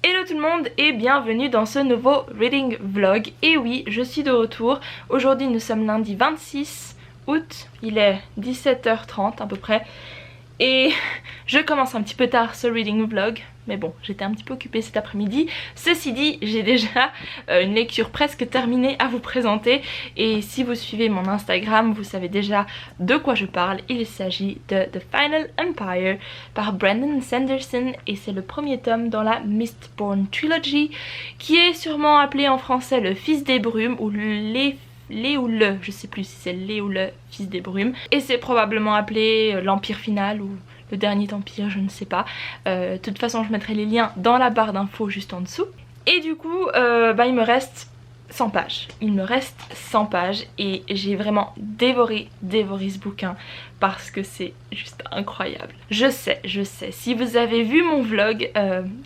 Hello tout le monde et bienvenue dans ce nouveau reading vlog. Et oui, je suis de retour. Aujourd'hui nous sommes lundi 26 août, il est 17h30 à peu près. Et je commence un petit peu tard ce reading vlog, mais bon, j'étais un petit peu occupée cet après-midi. Ceci dit, j'ai déjà une lecture presque terminée à vous présenter. Et si vous suivez mon Instagram, vous savez déjà de quoi je parle. Il s'agit de The Final Empire par Brandon Sanderson. Et c'est le premier tome dans la Mistborn Trilogy, qui est sûrement appelé en français Le Fils des Brumes ou je sais plus si c'est les ou le Fils des Brumes, et c'est probablement appelé l'Empire Final ou le Dernier Empire, je ne sais pas. De toute façon je mettrai les liens dans la barre d'infos juste en dessous. Et du coup il me reste 100 pages. Il me reste 100 pages et j'ai vraiment dévoré ce bouquin parce que c'est juste incroyable. Je sais, si vous avez vu mon vlog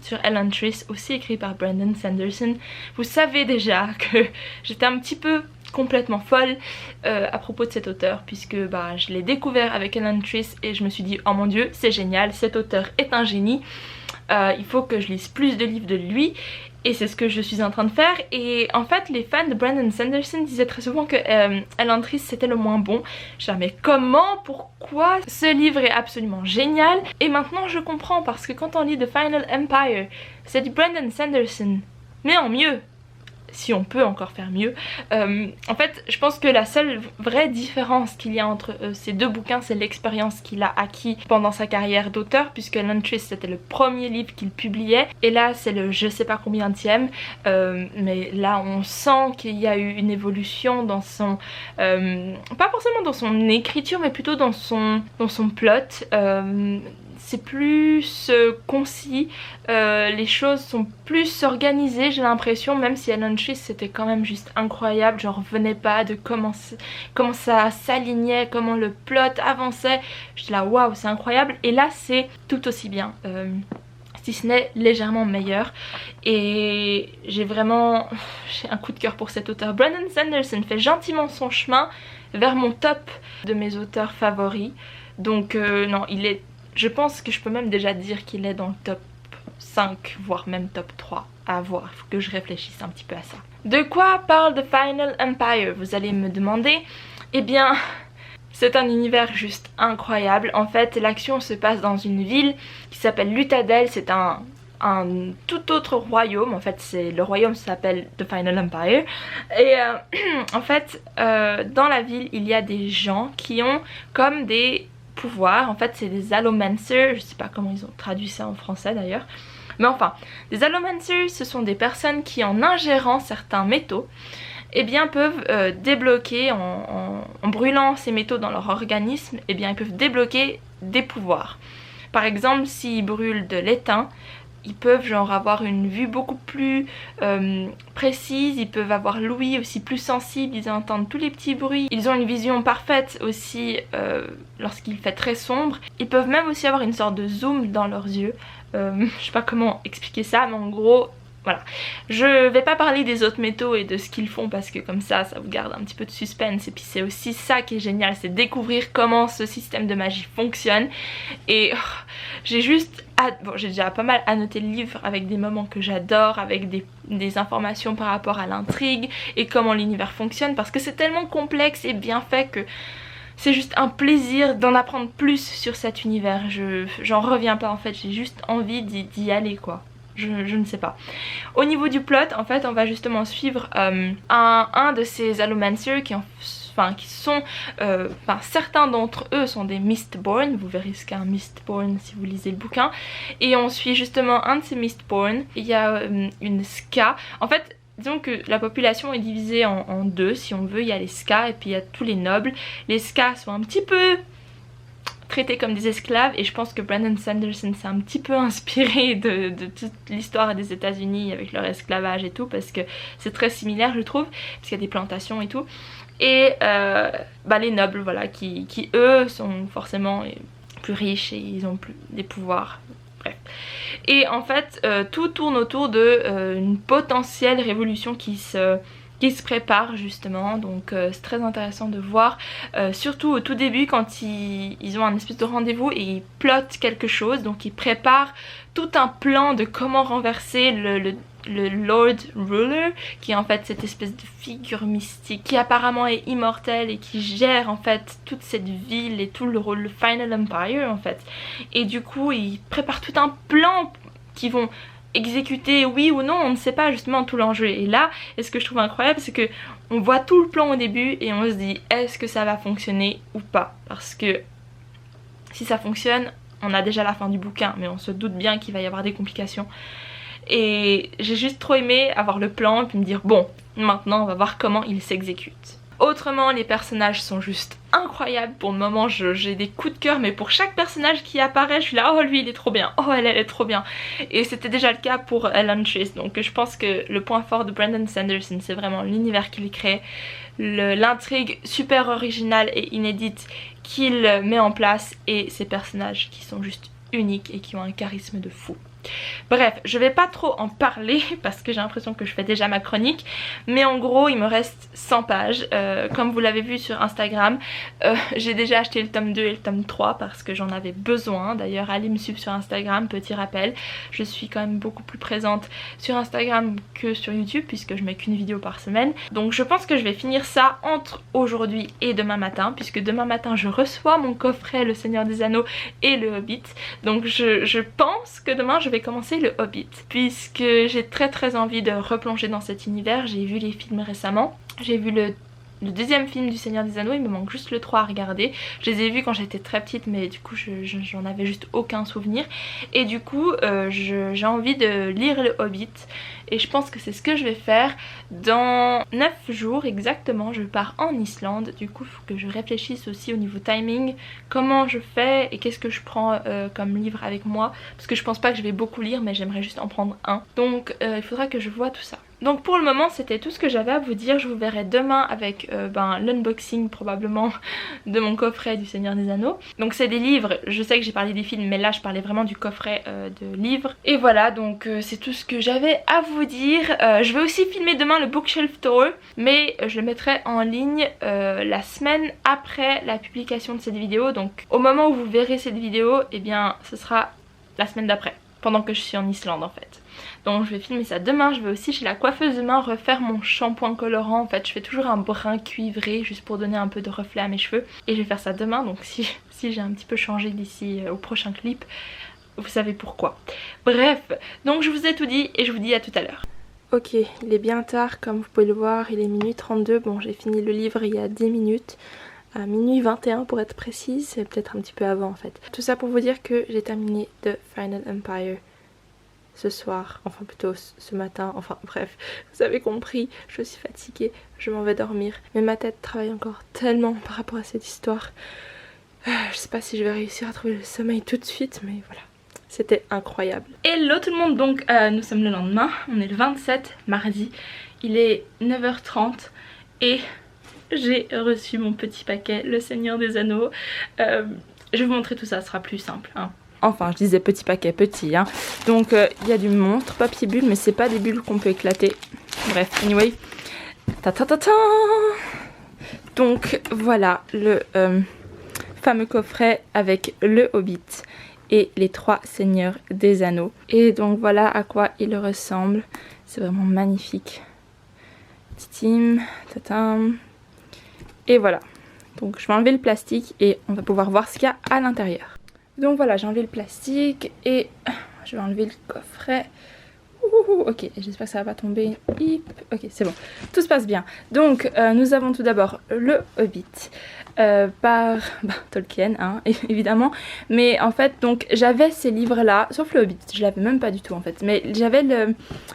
sur Elantris, aussi écrit par Brandon Sanderson, vous savez déjà que j'étais un petit peu complètement folle à propos de cet auteur, puisque je l'ai découvert avec Elantris et je me suis dit oh mon dieu c'est génial, cet auteur est un génie, il faut que je lise plus de livres de lui. Et c'est ce que je suis en train de faire. Et en fait les fans de Brandon Sanderson disaient très souvent que Elantris c'était le moins bon. Mais comment, pourquoi? Ce livre est absolument génial. Et maintenant je comprends, parce que quand on lit The Final Empire, c'est du Brandon Sanderson, mais en mieux, si on peut encore faire mieux. En fait je pense que la seule vraie différence qu'il y a entre ces deux bouquins, c'est l'expérience qu'il a acquis pendant sa carrière d'auteur, puisque Elantris c'était le premier livre qu'il publiait et là c'est le je sais pas combienième, mais là on sent qu'il y a eu une évolution dans son pas forcément dans son écriture mais plutôt dans son plot. C'est plus concis, les choses sont plus organisées j'ai l'impression, même si Elantris c'était quand même juste incroyable. J'en revenais pas de comment ça s'alignait, comment le plot avançait. J'étais là waouh c'est incroyable, et là c'est tout aussi bien, si ce n'est légèrement meilleur. Et j'ai un coup de cœur pour cet auteur. Brandon Sanderson fait gentiment son chemin vers mon top de mes auteurs favoris. Donc non, je pense que je peux même déjà dire qu'il est dans le top 5, voire même top 3. À voir, il faut que je réfléchisse un petit peu à ça. De quoi parle The Final Empire, vous allez me demander? Eh bien, c'est un univers juste incroyable. En fait, l'action se passe dans une ville qui s'appelle Luthadel. C'est un tout autre royaume. En fait, le royaume s'appelle The Final Empire. Et en fait, dans la ville, il y a des gens qui ont comme des pouvoirs. En fait c'est des allomancers, je sais pas comment ils ont traduit ça en français d'ailleurs, mais enfin des allomancers, ce sont des personnes qui en ingérant certains métaux peuvent débloquer, en brûlant ces métaux dans leur organisme, ils peuvent débloquer des pouvoirs. Par exemple s'ils brûlent de l'étain, ils peuvent avoir une vue beaucoup plus précise, ils peuvent avoir l'ouïe aussi plus sensible, ils entendent tous les petits bruits, ils ont une vision parfaite aussi lorsqu'il fait très sombre. Ils peuvent même aussi avoir une sorte de zoom dans leurs yeux, je sais pas comment expliquer ça, mais en gros voilà. Je vais pas parler des autres métaux et de ce qu'ils font parce que comme ça vous garde un petit peu de suspense, et puis c'est aussi ça qui est génial, c'est découvrir comment ce système de magie fonctionne. Et j'ai juste j'ai déjà pas mal annoté le livre avec des moments que j'adore, avec des informations par rapport à l'intrigue et comment l'univers fonctionne, parce que c'est tellement complexe et bien fait que c'est juste un plaisir d'en apprendre plus sur cet univers. J'en reviens pas en fait, j'ai juste envie d'y aller quoi. Je ne sais pas. Au niveau du plot, en fait on va justement suivre un de ces allomancers certains d'entre eux sont des Mistborn. Vous verrez ce qu'est un Mistborn si vous lisez le bouquin. Et on suit justement un de ces Mistborn. Il y a une ska. En fait disons que la population est divisée en deux si on veut. Il y a les ska et puis il y a tous les nobles. Les ska sont un petit peu traités comme des esclaves, et je pense que Brandon Sanderson s'est un petit peu inspiré de toute l'histoire des États-Unis avec leur esclavage et tout, parce que c'est très similaire je trouve, parce qu'il y a des plantations et tout. Et les nobles voilà qui eux sont forcément plus riches et ils ont plus des pouvoirs, bref. Et en fait tout tourne autour de une potentielle révolution qui se qui se prépare justement, donc c'est très intéressant de voir, surtout au tout début quand ils ont un espèce de rendez-vous et ils plotent quelque chose, donc ils préparent tout un plan de comment renverser le Lord Ruler, qui est en fait cette espèce de figure mystique qui apparemment est immortelle et qui gère en fait toute cette ville et tout le Final Empire en fait. Et du coup ils préparent tout un plan qui vont exécuter oui ou non, on ne sait pas justement tout l'enjeu. Et là, et ce que je trouve incroyable, c'est que on voit tout le plan au début et on se dit est-ce que ça va fonctionner ou pas, parce que si ça fonctionne, on a déjà la fin du bouquin, mais on se doute bien qu'il va y avoir des complications. Et j'ai juste trop aimé avoir le plan et puis me dire bon, maintenant on va voir comment il s'exécute. Autrement, les personnages sont juste incroyables. Pour le moment, j'ai des coups de cœur, mais pour chaque personnage qui apparaît, je suis là, oh lui il est trop bien, oh elle est trop bien. Et c'était déjà le cas pour Ellen Chase, donc je pense que le point fort de Brandon Sanderson, c'est vraiment l'univers qu'il crée, l'intrigue super originale et inédite qu'il met en place, et ces personnages qui sont juste uniques et qui ont un charisme de fou. Bref, je vais pas trop en parler parce que j'ai l'impression que je fais déjà ma chronique, mais en gros il me reste 100 pages, comme vous l'avez vu sur Instagram, j'ai déjà acheté le tome 2 et le tome 3 parce que j'en avais besoin. D'ailleurs allez me suivre sur Instagram, petit rappel, je suis quand même beaucoup plus présente sur Instagram que sur YouTube puisque je mets qu'une vidéo par semaine, donc je pense que je vais finir ça entre aujourd'hui et demain matin, puisque demain matin je reçois mon coffret Le Seigneur des Anneaux et le Hobbit, donc je pense que demain je vais commencer le Hobbit puisque j'ai très envie de replonger dans cet univers. J'ai vu les films récemment, j'ai vu le deuxième film du Seigneur des Anneaux, il me manque juste le 3 à regarder. Je les ai vus quand j'étais très petite mais du coup j'en avais juste aucun souvenir, et du coup j'ai envie de lire le Hobbit et je pense que c'est ce que je vais faire dans 9 jours exactement. Je pars en Islande, du coup il faut que je réfléchisse aussi au niveau timing, comment je fais et qu'est-ce que je prends comme livre avec moi, parce que je pense pas que je vais beaucoup lire mais j'aimerais juste en prendre un, donc il faudra que je vois tout ça. Donc pour le moment c'était tout ce que j'avais à vous dire. Je vous verrai demain avec l'unboxing probablement de mon coffret du Seigneur des Anneaux. Donc c'est des livres, je sais que j'ai parlé des films mais là je parlais vraiment du coffret de livres. Et voilà, donc c'est tout ce que j'avais à vous dire. Je vais aussi filmer demain le Bookshelf Tour, mais je le mettrai en ligne la semaine après la publication de cette vidéo. Donc au moment où vous verrez cette vidéo, eh bien ce sera la semaine d'après, pendant que je suis en Islande en fait. Donc je vais filmer ça demain. Je vais aussi chez la coiffeuse demain refaire mon shampoing colorant. En fait je fais toujours un brun cuivré juste pour donner un peu de reflet à mes cheveux, et je vais faire ça demain, donc si j'ai un petit peu changé d'ici au prochain clip, vous savez pourquoi. Bref, donc je vous ai tout dit et je vous dis à tout à l'heure. Ok, il est bien tard comme vous pouvez le voir, il est minuit 32. Bon, j'ai fini le livre il y a 10 minutes. À minuit 21 pour être précise, c'est peut-être un petit peu avant en fait. Tout ça pour vous dire que j'ai terminé The Final Empire ce soir, enfin plutôt ce matin, enfin bref, vous avez compris, je suis fatiguée, je m'en vais dormir. Mais ma tête travaille encore tellement par rapport à cette histoire. Je sais pas si je vais réussir à trouver le sommeil tout de suite, mais voilà. C'était incroyable. Hello tout le monde, donc nous sommes le lendemain, on est le 27 mardi, il est 9h30 et j'ai reçu mon petit paquet, Le Seigneur des Anneaux. Je vais vous montrer tout ça, ce sera plus simple hein. Enfin je disais petit paquet, petit hein. Donc il y a du montre, papier bulle, mais c'est pas des bulles qu'on peut éclater. Bref, anyway. Ta ta ta ta. Donc voilà le fameux coffret avec le Hobbit et les 3 Seigneurs des Anneaux. Et donc voilà à quoi il ressemble. C'est vraiment magnifique. Titim, tatam. Et voilà. Donc je vais enlever le plastique et on va pouvoir voir ce qu'il y a à l'intérieur. Donc voilà, j'ai enlevé le plastique et je vais enlever le coffret. Ok, j'espère que ça va pas tomber. Ok, c'est bon, tout se passe bien. Donc nous avons tout d'abord le Hobbit par Tolkien hein, évidemment. Mais en fait donc j'avais ces livres là, sauf le Hobbit, je l'avais même pas du tout en fait. Mais j'avais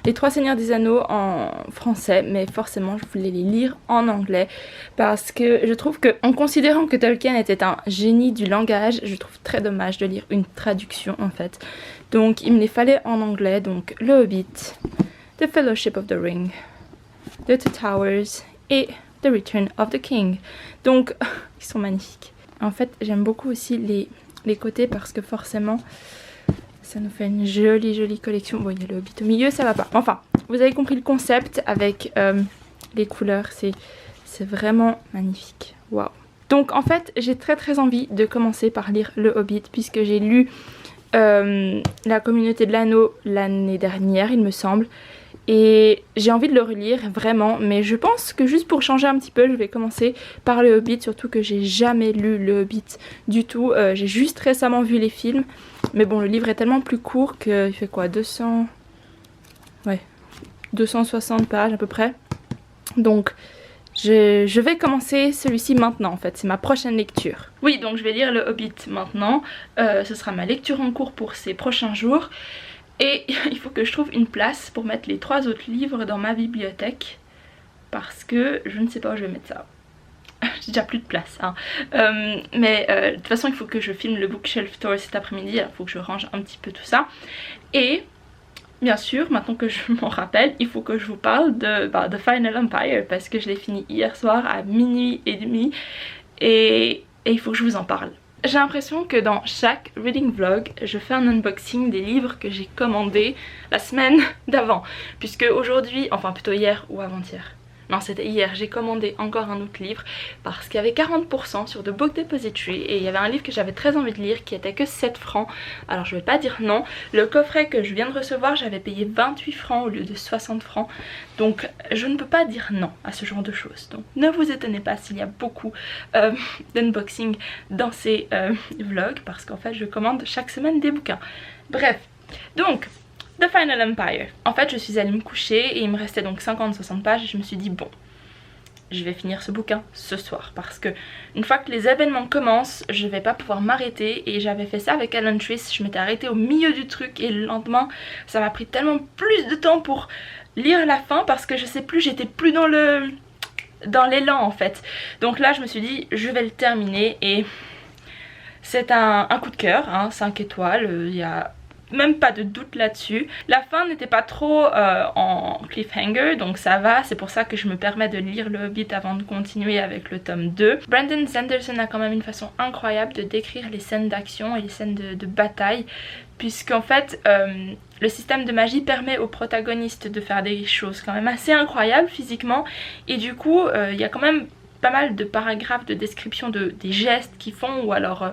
les 3 Seigneurs des Anneaux en français, mais forcément je voulais les lire en anglais. Parce que je trouve que, en considérant que Tolkien était un génie du langage, je trouve très dommage de lire une traduction en fait. Donc il me les fallait en anglais, donc le Hobbit, The Fellowship of the Ring, The Two Towers et The Return of the King. Donc ils sont magnifiques. En fait j'aime beaucoup aussi les côtés parce que forcément ça nous fait une jolie collection. Bon il y a le Hobbit au milieu, ça va pas. Enfin vous avez compris le concept avec les couleurs, c'est vraiment magnifique. Waouh. Donc en fait j'ai très envie de commencer par lire Le Hobbit puisque j'ai lu La Communauté de l'Anneau l'année dernière il me semble. Et j'ai envie de le relire vraiment, mais je pense que juste pour changer un petit peu, je vais commencer par Le Hobbit, surtout que j'ai jamais lu Le Hobbit du tout. J'ai juste récemment vu les films, mais bon, le livre est tellement plus court qu'il fait quoi, 200... Ouais, 260 pages à peu près. Donc je vais commencer celui-ci maintenant en fait, c'est ma prochaine lecture. Oui, donc je vais lire Le Hobbit maintenant, ce sera ma lecture en cours pour ces prochains jours. Et il faut que je trouve une place pour mettre les 3 autres livres dans ma bibliothèque. Parce que je ne sais pas où je vais mettre ça. J'ai déjà plus de place. Hein. De toute façon il faut que je filme le bookshelf tour cet après-midi. Il faut que je range un petit peu tout ça. Et bien sûr, maintenant que je m'en rappelle, il faut que je vous parle de Final Empire. Parce que je l'ai fini hier soir à minuit et demi. Et il faut que je vous en parle. J'ai l'impression que dans chaque reading vlog, je fais un unboxing des livres que j'ai commandés la semaine d'avant. Puisque aujourd'hui, enfin plutôt hier ou avant-hier, non c'était hier, j'ai commandé encore un autre livre parce qu'il y avait 40% sur The Book Depository et il y avait un livre que j'avais très envie de lire qui était que 7 francs. Alors je vais pas dire non. Le coffret que je viens de recevoir, j'avais payé 28 francs au lieu de 60 francs. Donc je ne peux pas dire non à ce genre de choses. Donc ne vous étonnez pas s'il y a beaucoup d'unboxing dans ces vlogs parce qu'en fait je commande chaque semaine des bouquins. Bref, donc The Final Empire. En fait je suis allée me coucher et il me restait donc 50-60 pages et je me suis dit bon, je vais finir ce bouquin ce soir parce que une fois que les événements commencent, je vais pas pouvoir m'arrêter et j'avais fait ça avec Alan Twist, je m'étais arrêtée au milieu du truc et le lendemain ça m'a pris tellement plus de temps pour lire la fin parce que je sais plus, j'étais plus dans l'élan en fait. Donc là je me suis dit je vais le terminer et c'est un coup de cœur, hein, 5 étoiles, il y a même pas de doute là-dessus. La fin n'était pas trop en cliffhanger donc ça va, c'est pour ça que je me permets de lire Le Hobbit avant de continuer avec le tome 2. Brandon Sanderson a quand même une façon incroyable de décrire les scènes d'action et les scènes de bataille puisqu'en fait le système de magie permet aux protagonistes de faire des choses quand même assez incroyables physiquement et du coup il y a quand même pas mal de paragraphes de description des gestes qu'ils font ou alors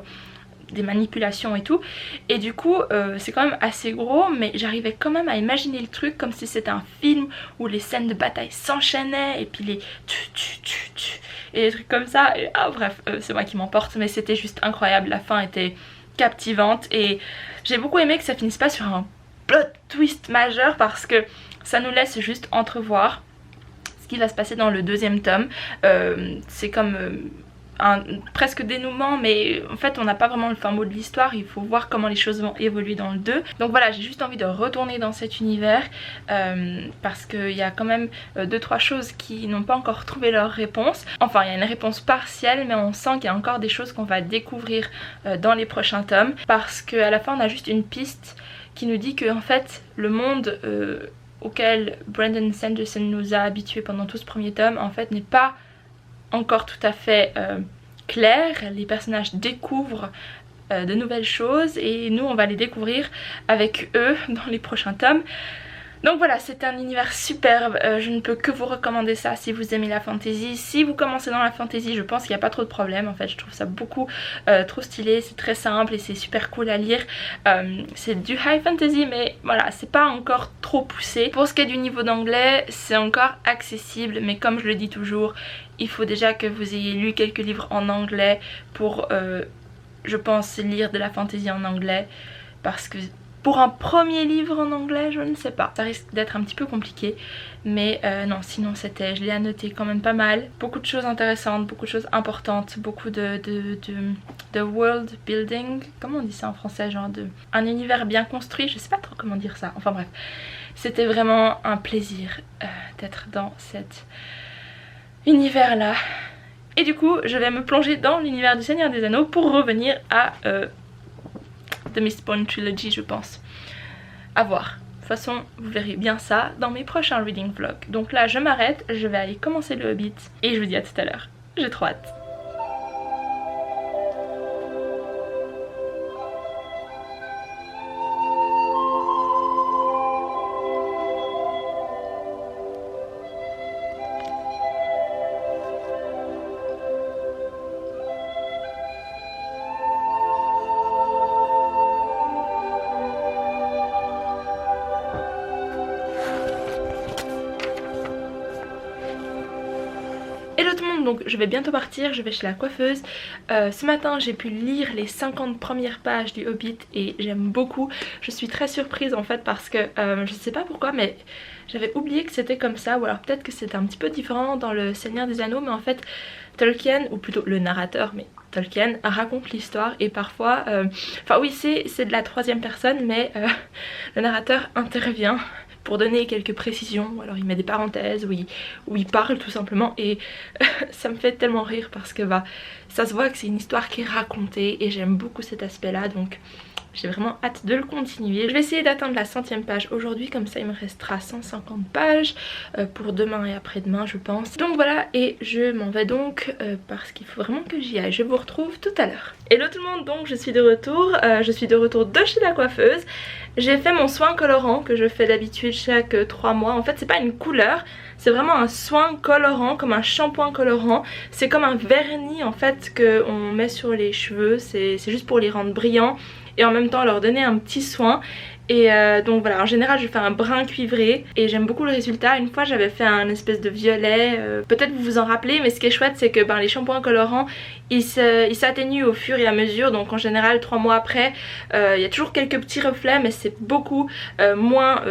des manipulations et tout et du coup c'est quand même assez gros mais j'arrivais quand même à imaginer le truc comme si c'était un film où les scènes de bataille s'enchaînaient et puis les et des trucs comme ça et bref c'est moi qui m'emporte mais c'était juste incroyable, la fin était captivante et j'ai beaucoup aimé que ça finisse pas sur un plot twist majeur parce que ça nous laisse juste entrevoir ce qui va se passer dans le 2e tome. C'est comme un presque dénouement mais en fait on n'a pas vraiment le fin mot de l'histoire, il faut voir comment les choses vont évoluer dans le 2. Donc voilà, j'ai juste envie de retourner dans cet univers parce qu'il y a quand même 2-3 choses qui n'ont pas encore trouvé leur réponse. Enfin il y a une réponse partielle mais on sent qu'il y a encore des choses qu'on va découvrir dans les prochains tomes parce qu'à la fin on a juste une piste qui nous dit que en fait le monde auquel Brandon Sanderson nous a habitués pendant tout ce premier tome en fait n'est pas encore tout à fait clair. Les personnages découvrent de nouvelles choses et nous on va les découvrir avec eux dans les prochains tomes. Donc voilà, c'est un univers superbe, je ne peux que vous recommander ça si vous aimez la fantasy. Si vous commencez dans la fantasy, je pense qu'il n'y a pas trop de problème en fait, je trouve ça beaucoup trop stylé, c'est très simple et c'est super cool à lire. C'est du high fantasy mais voilà, c'est pas encore trop poussé. Pour ce qui est du niveau d'anglais, c'est encore accessible mais comme je le dis toujours, il faut déjà que vous ayez lu quelques livres en anglais pour, je pense, lire de la fantasy en anglais parce que pour un premier livre en anglais, je ne sais pas. Ça risque d'être un petit peu compliqué. Mais non, sinon je l'ai annoté quand même pas mal. Beaucoup de choses intéressantes, beaucoup de choses importantes, beaucoup de world building. Comment on dit ça en français? Genre un univers bien construit, je sais pas trop comment dire ça. Enfin bref, c'était vraiment un plaisir d'être dans cet univers là. Et du coup, je vais me plonger dans l'univers du Seigneur des Anneaux pour revenir à The Mistborn Trilogy, je pense. À voir. De toute façon, vous verrez bien ça dans mes prochains reading vlogs. Donc là, je m'arrête, je vais aller commencer le Hobbit et je vous dis à tout à l'heure. J'ai trop hâte. donc je vais bientôt partir, je vais chez la coiffeuse. Ce matin j'ai pu lire les 50 premières pages du Hobbit et j'aime beaucoup. Je suis très surprise en fait parce que je sais pas pourquoi mais j'avais oublié que c'était comme ça, ou alors peut-être que c'était un petit peu différent dans le Seigneur des Anneaux, mais en fait Tolkien, ou plutôt le narrateur, mais Tolkien raconte l'histoire et parfois, enfin oui c'est de la troisième personne mais le narrateur intervient pour donner quelques précisions, ou alors il met des parenthèses où il parle tout simplement et ça me fait tellement rire parce que bah ça se voit que c'est une histoire qui est racontée et j'aime beaucoup cet aspect là, donc j'ai vraiment hâte de le continuer. Je vais essayer d'atteindre la 100e page aujourd'hui, comme ça il me restera 150 pages pour demain et après-demain je pense. Donc voilà, et je m'en vais donc parce qu'il faut vraiment que j'y aille. Je vous retrouve tout à l'heure. Hello tout le monde, donc je suis de retour de chez la coiffeuse. J'ai fait mon soin colorant que je fais d'habitude chaque 3 mois. En fait c'est pas une couleur, c'est vraiment un soin colorant, comme un shampoing colorant. C'est comme un vernis en fait qu'on met sur les cheveux, c'est juste pour les rendre brillants et en même temps leur donner un petit soin. Et donc voilà, en général je fais un brun cuivré et j'aime beaucoup le résultat. Une fois j'avais fait un espèce de violet, peut-être vous vous en rappelez, mais ce qui est chouette c'est que les shampoings colorants ils s'atténuent au fur et à mesure. Donc en général 3 mois après il y a toujours quelques petits reflets mais c'est beaucoup moins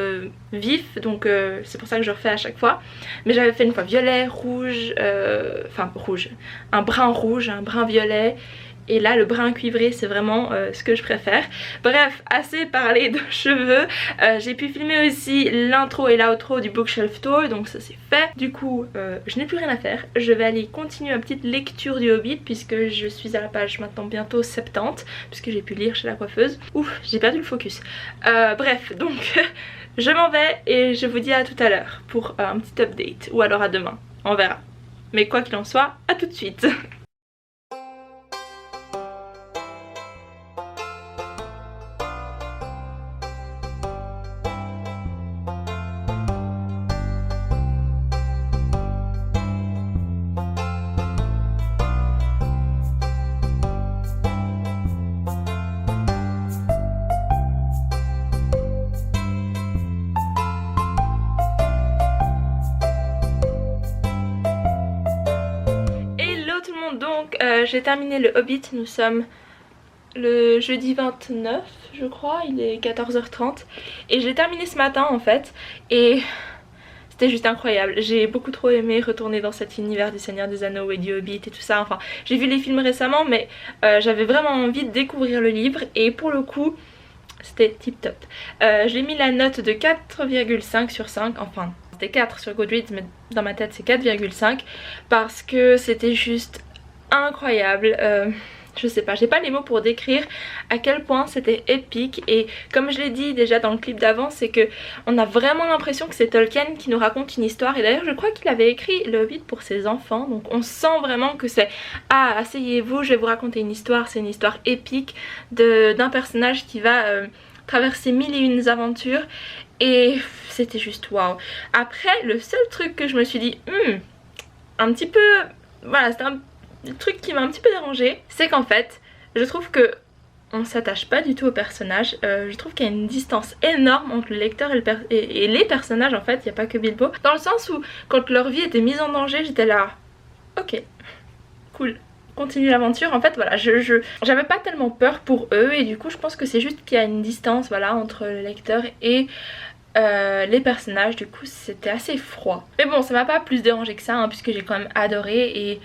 vif. Donc c'est pour ça que je refais à chaque fois. Mais j'avais fait une fois violet, rouge, enfin rouge, un brun violet. Et là le brun cuivré c'est vraiment ce que je préfère. Bref, assez parlé de cheveux. J'ai pu filmer aussi l'intro et l'outro du Bookshelf Tour, donc ça c'est fait. Du coup je n'ai plus rien à faire. Je vais aller continuer ma petite lecture du Hobbit puisque je suis à la page maintenant bientôt 70, puisque j'ai pu lire chez la coiffeuse. Ouf, j'ai perdu le focus. Bref, donc je m'en vais et je vous dis à tout à l'heure pour un petit update, ou alors à demain, on verra. Mais quoi qu'il en soit, à tout de suite. Donc j'ai terminé le Hobbit, nous sommes le jeudi 29 je crois, il est 14h30 et j'ai terminé ce matin en fait et c'était juste incroyable. J'ai beaucoup trop aimé retourner dans cet univers du Seigneur des Anneaux et du Hobbit et tout ça. Enfin j'ai vu les films récemment mais j'avais vraiment envie de découvrir le livre et pour le coup c'était tip top. J'ai mis la note de 4,5 sur 5, enfin c'était 4 sur Goodreads mais dans ma tête c'est 4,5 parce que c'était juste incroyable. Je sais pas, j'ai pas les mots pour décrire à quel point c'était épique et comme je l'ai dit déjà dans le clip d'avant, c'est que on a vraiment l'impression que c'est Tolkien qui nous raconte une histoire et d'ailleurs je crois qu'il avait écrit le Hobbit pour ses enfants, donc on sent vraiment que c'est asseyez-vous, je vais vous raconter une histoire, c'est une histoire épique d'un personnage qui va traverser 1001 aventures et c'était juste waouh. Après le seul truc que je me suis dit un petit peu, voilà, c'était le truc qui m'a un petit peu dérangé, c'est qu'en fait je trouve que on s'attache pas du tout au personnage. Je trouve qu'il y a une distance énorme entre le lecteur et les personnages en fait, il n'y a pas que Bilbo, dans le sens où quand leur vie était mise en danger j'étais là ok cool, continue l'aventure. En fait voilà, j'avais pas tellement peur pour eux et du coup je pense que c'est juste qu'il y a une distance voilà entre le lecteur et les personnages, du coup c'était assez froid. Mais bon ça m'a pas plus dérangé que ça hein, puisque j'ai quand même adoré et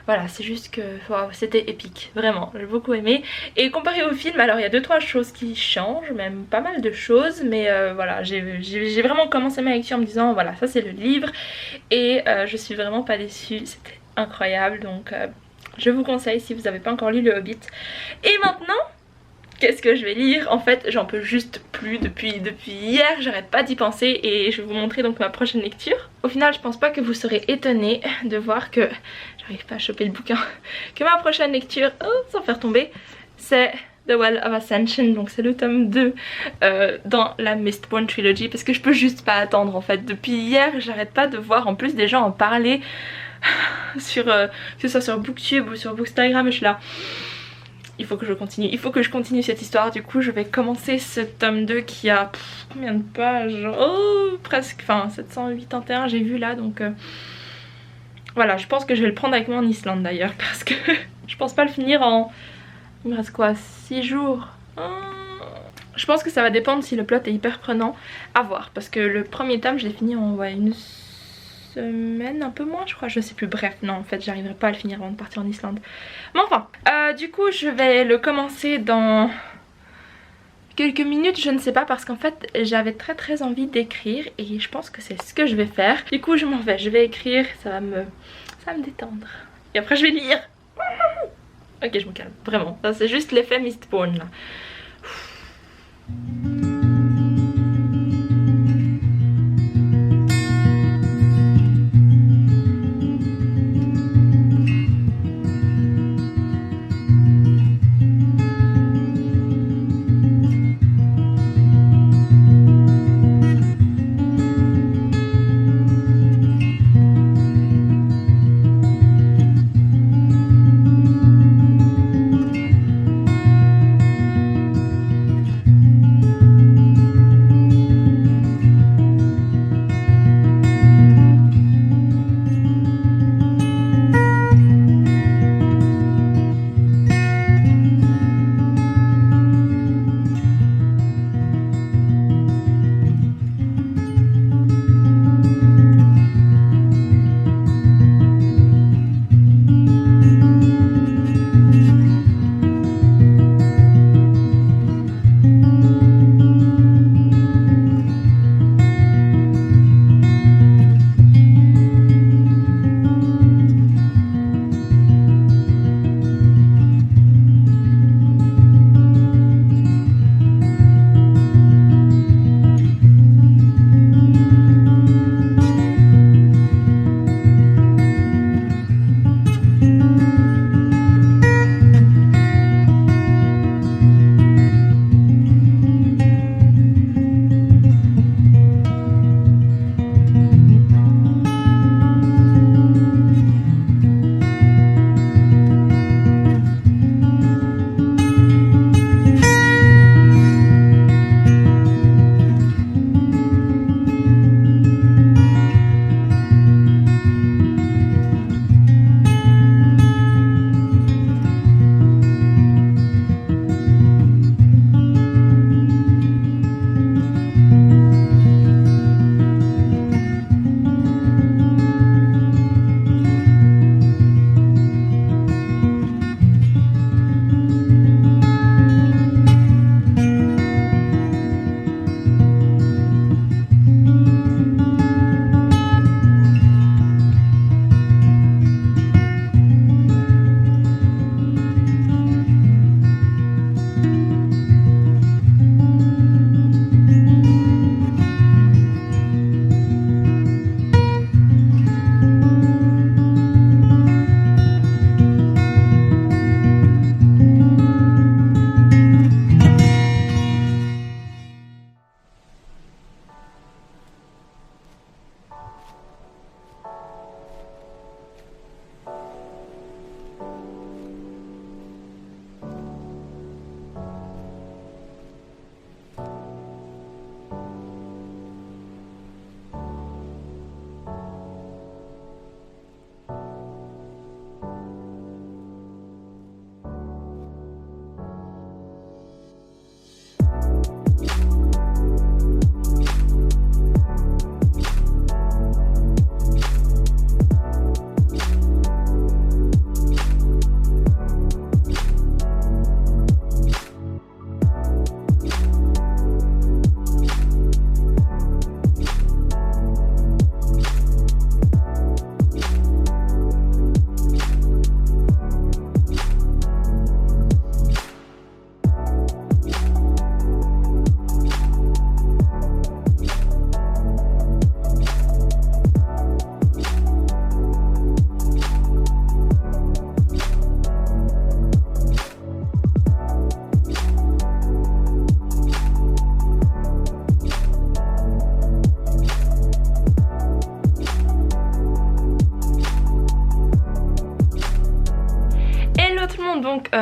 voilà, c'est juste que wow, c'était épique, vraiment, j'ai beaucoup aimé. Et comparé au film, alors il y a 2-3 choses qui changent, même pas mal de choses, mais voilà, j'ai vraiment commencé ma lecture en me disant voilà, ça c'est le livre et je suis vraiment pas déçue, c'était incroyable, donc je vous conseille si vous n'avez pas encore lu le Hobbit. Et maintenant, qu'est-ce que je vais lire? En fait j'en peux juste plus depuis hier, j'arrête pas d'y penser et je vais vous montrer donc ma prochaine lecture. Au final je pense pas que vous serez étonnés de voir que j'arrive pas à choper le bouquin, que ma prochaine lecture, sans faire tomber, c'est The Well of Ascension, donc c'est le tome 2 dans la Mistborn Trilogy parce que je peux juste pas attendre en fait. Depuis hier j'arrête pas de voir en plus des gens en parler sur que ce soit sur Booktube ou sur Bookstagram et je suis là il faut que je continue cette histoire. Du coup je vais commencer ce tome 2 qui a combien de pages, presque, enfin 781 j'ai vu là, donc Voilà, je pense que je vais le prendre avec moi en Islande d'ailleurs parce que je pense pas le finir en... Il me reste quoi, 6 jours. Je pense que ça va dépendre si le plot est hyper prenant. À voir, parce que le premier tome je l'ai fini en une semaine, un peu moins je crois, je sais plus. Bref, non en fait j'arriverai pas à le finir avant de partir en Islande. Mais enfin, du coup je vais le commencer dans quelques minutes, je ne sais pas, parce qu'en fait j'avais très envie d'écrire et je pense que c'est ce que je vais faire. Du coup je m'en vais, je vais écrire, ça va me détendre. Et après je vais lire. Ok, je me calme, vraiment. Ça c'est juste l'effet Mistborn là.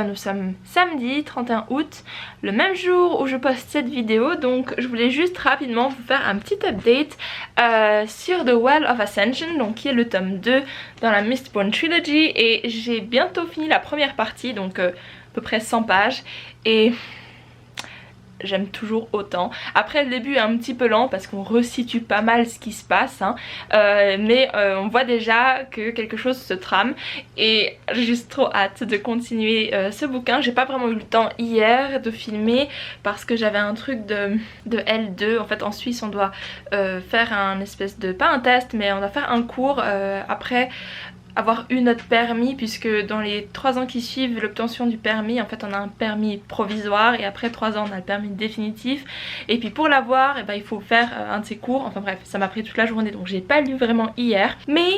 nous sommes samedi 31 août, le même jour où je poste cette vidéo, donc je voulais juste rapidement vous faire un petit update sur The Well of Ascension, donc qui est le tome 2 dans la Mistborn Trilogy, et j'ai bientôt fini la première partie, donc à peu près 100 pages, et j'aime toujours autant. Après le début est un petit peu lent parce qu'on resitue pas mal ce qui se passe, hein. Mais on voit déjà que quelque chose se trame et j'ai juste trop hâte de continuer ce bouquin. J'ai pas vraiment eu le temps hier de filmer parce que j'avais un truc de L2. En fait en Suisse on doit faire un espèce de, pas un test, mais on doit faire un cours après avoir eu notre permis, puisque dans les 3 ans qui suivent l'obtention du permis, en fait on a un permis provisoire et après 3 ans on a le permis définitif, et puis pour l'avoir il faut faire un de ces cours. Enfin bref, ça m'a pris toute la journée donc j'ai pas lu vraiment hier, mais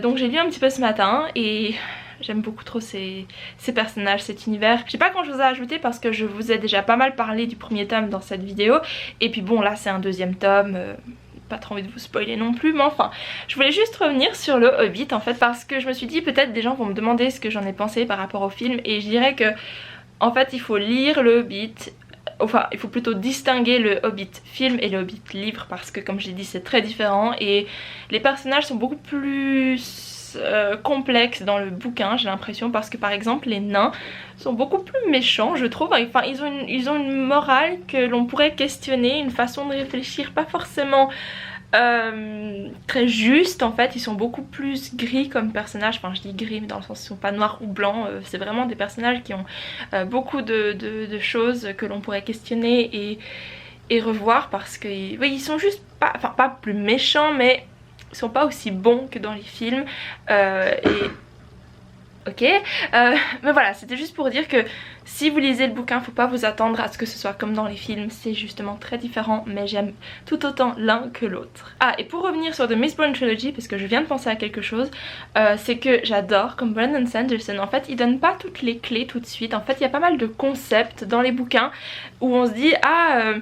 donc j'ai lu un petit peu ce matin et j'aime beaucoup trop ces personnages, cet univers. J'ai pas grand chose à ajouter parce que je vous ai déjà pas mal parlé du premier tome dans cette vidéo, et puis bon là c'est un deuxième tome, pas trop envie de vous spoiler non plus, mais enfin je voulais juste revenir sur le Hobbit en fait, parce que je me suis dit peut-être des gens vont me demander ce que j'en ai pensé par rapport au film, et je dirais que en fait il faut lire le Hobbit, enfin il faut plutôt distinguer le Hobbit film et le Hobbit livre, parce que comme j'ai dit c'est très différent et les personnages sont beaucoup plus complexes dans le bouquin, j'ai l'impression, parce que par exemple les nains sont beaucoup plus méchants je trouve. Enfin ils ont une morale que l'on pourrait questionner, une façon de réfléchir pas forcément très juste en fait. Ils sont beaucoup plus gris comme personnages, enfin je dis gris mais dans le sens ils sont pas noirs ou blancs, c'est vraiment des personnages qui ont beaucoup de choses que l'on pourrait questionner et revoir, parce que oui, ils sont juste pas, enfin pas plus méchants, mais ils sont pas aussi bons que dans les films, ok, mais voilà, c'était juste pour dire que si vous lisez le bouquin, faut pas vous attendre à ce que ce soit comme dans les films, c'est justement très différent, mais j'aime tout autant l'un que l'autre. Ah, et pour revenir sur The Mistborn Trilogy, parce que je viens de penser à quelque chose, c'est que j'adore, comme Brandon Sanderson, en fait il donne pas toutes les clés tout de suite. En fait il y a pas mal de concepts dans les bouquins où on se dit ah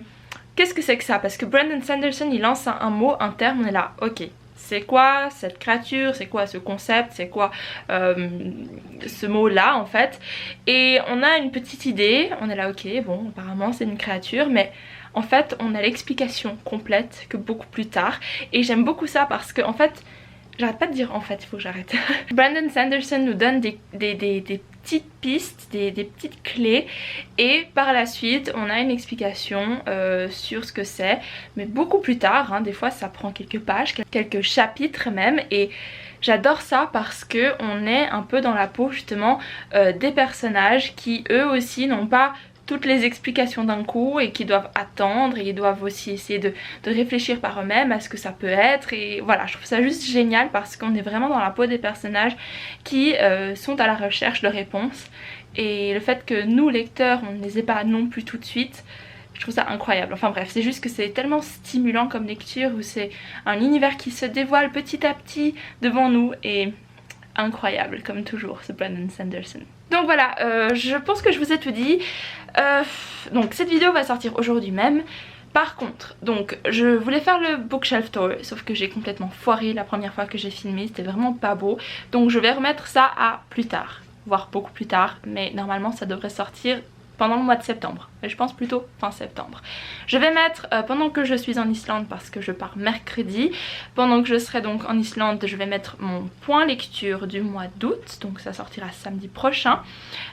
qu'est-ce que c'est que ça, parce que Brandon Sanderson il lance un mot, un terme, on est là, ok, c'est quoi cette créature, c'est quoi ce concept, c'est quoi ce mot là en fait, et on a une petite idée, on est là ok bon apparemment c'est une créature, mais en fait on a l'explication complète que beaucoup plus tard, et j'aime beaucoup ça parce que en fait, j'arrête pas de dire en fait, il faut que j'arrête. Brandon Sanderson nous donne des petites pistes, des petites clés, et par la suite on a une explication sur ce que c'est, mais beaucoup plus tard, hein. Des fois ça prend quelques pages, quelques chapitres même, et j'adore ça parce que on est un peu dans la peau justement des personnages qui eux aussi n'ont pas toutes les explications d'un coup et qui doivent attendre, et ils doivent aussi essayer de réfléchir par eux-mêmes à ce que ça peut être, et voilà, je trouve ça juste génial parce qu'on est vraiment dans la peau des personnages qui sont à la recherche de réponses, et le fait que nous lecteurs on ne les ait pas non plus tout de suite, je trouve ça incroyable. Enfin bref, c'est juste que c'est tellement stimulant comme lecture, où c'est un univers qui se dévoile petit à petit devant nous, et incroyable comme toujours ce Brandon Sanderson. Donc voilà, je pense que je vous ai tout dit. Donc cette vidéo va sortir aujourd'hui même. Par contre, donc je voulais faire le bookshelf tour, sauf que j'ai complètement foiré la première fois que j'ai filmé, c'était vraiment pas beau. Donc je vais remettre ça à plus tard, voire beaucoup plus tard, mais normalement ça devrait sortir pendant le mois de septembre, mais je pense plutôt fin septembre. Je vais mettre pendant que je suis en Islande, parce que je pars mercredi, pendant que je serai donc en Islande, je vais mettre mon point lecture du mois d'août, donc ça sortira samedi prochain.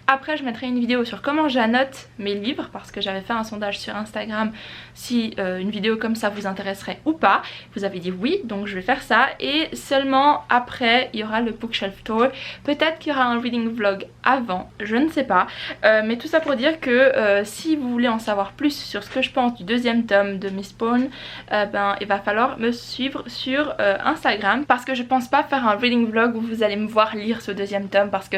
Après je mettrai une vidéo sur comment j'annote mes livres, parce que j'avais fait un sondage sur Instagram si une vidéo comme ça vous intéresserait ou pas. Vous avez dit oui, donc je vais faire ça, et seulement après il y aura le bookshelf tour. Peut-être qu'il y aura un reading vlog avant, je ne sais pas, mais tout ça pour dire que si vous voulez en savoir plus sur ce que je pense du deuxième tome de Mistborn, il va falloir me suivre sur Instagram, parce que je pense pas faire un reading vlog où vous allez me voir lire ce deuxième tome, parce que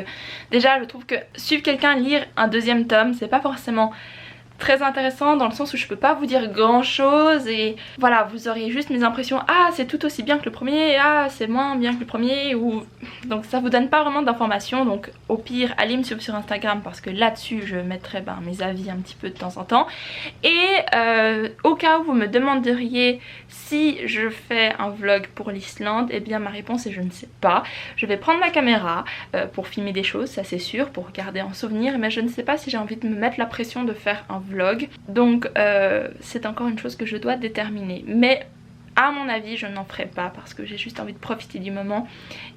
déjà je trouve que suivre quelqu'un lire un deuxième tome c'est pas forcément très intéressant dans le sens où je peux pas vous dire grand chose et voilà, vous auriez juste mes impressions, ah c'est tout aussi bien que le premier, ah c'est moins bien que le premier, ou donc ça vous donne pas vraiment d'informations. Donc au pire allez me suivre sur Instagram parce que là-dessus je mettrai mes avis un petit peu de temps en temps. Et au cas où vous me demanderiez si je fais un vlog pour l'Islande, et bien ma réponse est je ne sais pas. Je vais prendre ma caméra pour filmer des choses, ça c'est sûr, pour garder en souvenir, mais je ne sais pas si j'ai envie de me mettre la pression de faire un vlog. Donc c'est encore une chose que je dois déterminer. Mais à mon avis je n'en ferai pas parce que j'ai juste envie de profiter du moment,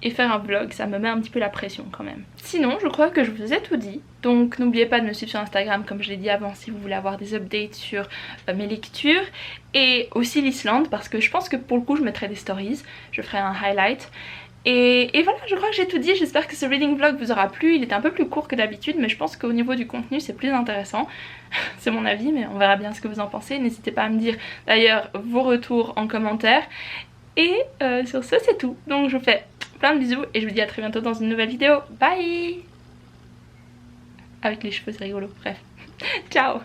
et faire un vlog ça me met un petit peu la pression quand même. Sinon je crois que je vous ai tout dit, donc n'oubliez pas de me suivre sur Instagram comme je l'ai dit avant si vous voulez avoir des updates sur mes lectures, et aussi l'Islande parce que je pense que pour le coup je mettrai des stories, je ferai un highlight. Et voilà, je crois que j'ai tout dit, j'espère que ce reading vlog vous aura plu. Il était un peu plus court que d'habitude mais je pense qu'au niveau du contenu c'est plus intéressant. C'est mon avis mais on verra bien ce que vous en pensez. N'hésitez pas à me dire d'ailleurs vos retours en commentaire. Et sur ce c'est tout, donc je vous fais plein de bisous et je vous dis à très bientôt dans une nouvelle vidéo. Bye. Avec les cheveux c'est rigolo, bref. Ciao.